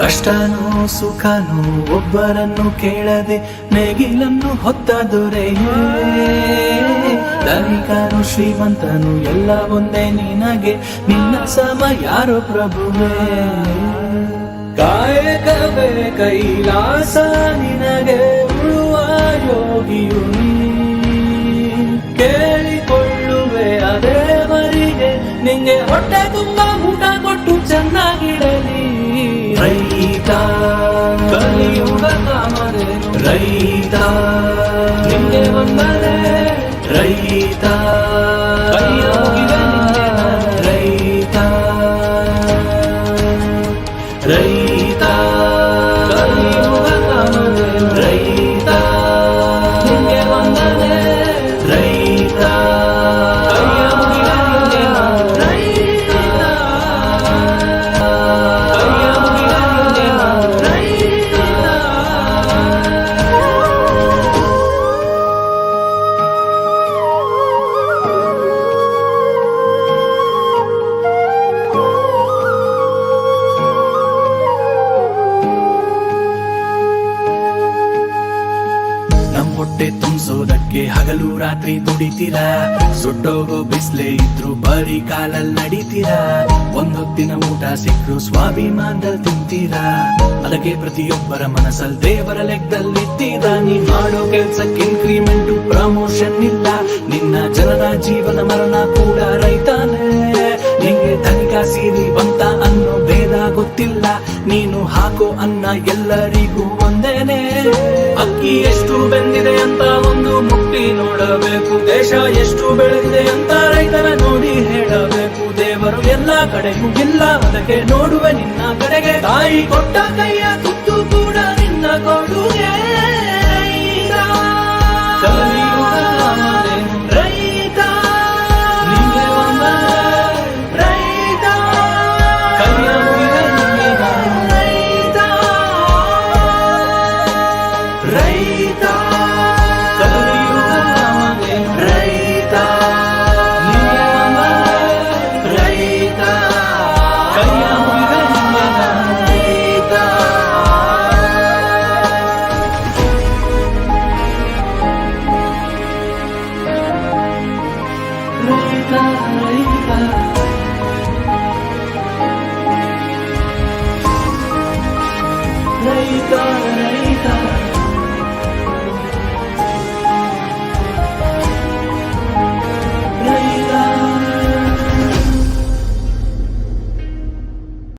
ಕಷ್ಟನೋ ಸುಖನೋ ಒಬ್ಬರನ್ನು ಕೇಳದೆ ನೇಗಿಲನ್ನು ಹೊತ್ತ ದೊರೆಯೇ. ಧನಿಕನು ಶ್ರೀಮಂತನು ಎಲ್ಲ ಒಂದೇ ನಿನಗೆ, ನಿನ್ನ ಸಮ ಯಾರೋ ಪ್ರಭುವೇ. ಕಾಯಕವೇ ಕೈಲಾಸ ನಿನಗೆ, ಉಳುವ ಯೋಗಿಯು ನೀ. ಕೇಳಿಕೊಳ್ಳುವೆ ಅದೇವರಿಗೆ, ನಿಂಗೆ ಹೊಟ್ಟೆ ತುಂಬ ಊಟ ಕೊಟ್ಟು ಚೆನ್ನಾಗಿಡಲಿ. ರೈತ ಕಲಿಯುಗ ಕಾಮರೆ ರೈತ, ನಿಂಗೆ ವಂದನೆ ರೈತ. ಕೈಯ ಮುಗಿವೆ ನಿಂಗೆ ರೈತ. ರೈತ ಕಲಿಯುಗ ಕಾಮರೆ ರೈತ, ನಿಂಗೆ ವಂದನೆ ರೈತ. ಕೈಯ ಮುಗಿವೆ ನಿಂಗೆ ರೈತ. ಕೈಯ ಮುಗಿವೆ ನಿಂಗೆ ರೈತ. ನಮ್ ಹೊಟ್ಟೆ ತುಂಬಿಸೋದಕ್ಕೆ ಹಗಲು ರಾತ್ರಿ ದುಡಿತೀರಾ, ಸುಟ್ಟೋಗೋ ಬಿಸ್ಲೇ ಇದ್ರು ಬರೀ ಕಾಲಲ್ಲಿ ನಡೀತೀರಾ. ಒಂದೊತ್ತಿನ ಊಟ ಸಿಕ್ಕರು ಸ್ವಾಭಿಮಾನದಲ್ಲಿ ತಿಂತೀರಾ, ಅದಕ್ಕೆ ಪ್ರತಿಯೊಬ್ಬರ ಮನಸ್ಸಲ್ಲಿ ದೇವರ ಲೆಕ್ಕದಲ್ಲಿದ್ದೀರಾ. ನೀ ಮಾಡೋ ಕೆಲ್ಸಕ್ಕೆ ಇನ್ಕ್ರಿಮೆಂಟ್ ಪ್ರಮೋಷನ್ ಇಲ್ಲ, ನಿನ್ನ ಜನರ ಜೀವನ ಮರಣ ಕೂಡ ರೈತಾನೆ. ನಿಂಗೆ ಧನಿಕ ಸೀರಿ ಬಂತ ಅನ್ನೋ ಭೇದ ಗೊತ್ತಿಲ್ಲ, ನೀನು ಹಾಕೋ ಅನ್ನ ಎಲ್ಲರಿಗೂ ಒಂದೇನೆ. ಅಕ್ಕಿ ಎಷ್ಟು ಬೆಂದಿದೆ ಅಂತ ಒಂದು ಮುಟ್ಟಿ ನೋಡಬೇಕು, ದೇಶ ಎಷ್ಟು ಬೆಳೆದಿದೆ ಅಂತ ರೈತರ ನೋಡಿ ಹೇಳಬೇಕು. ದೇವರು ಎಲ್ಲ ಕಡೆಗೂ ಇಲ್ಲ, ಅದಕ್ಕೆ ನೋಡುವೆ ನಿನ್ನ ಕಡೆಗೆ. ತಾಯಿ ಕೊಟ್ಟ ಕೈಯ ತುತ್ತು ಕೂಡ ನಿನ್ನ ಕೊಡುಗೆ. ಕಲಿಯುಗ ಕಾಮಧೇನು ರೈತ, ನಿಂಗೆ ವಂದನೆ ರೈತ. ಕೈಯ ಮುಗಿವೆ ನಿಂಗೆ ರೈತ. ರೈತ ಕಲಿಯುಗ ಕಾಮಧೇನು ರೈತ, ನಿಂಗೆ ವಂದನೆ ರೈತ. ಕೈಯ ಮುಗಿವೆ ನಿಂಗೆ ರೈತ. ರೈತ ರೈತ ರೈತ.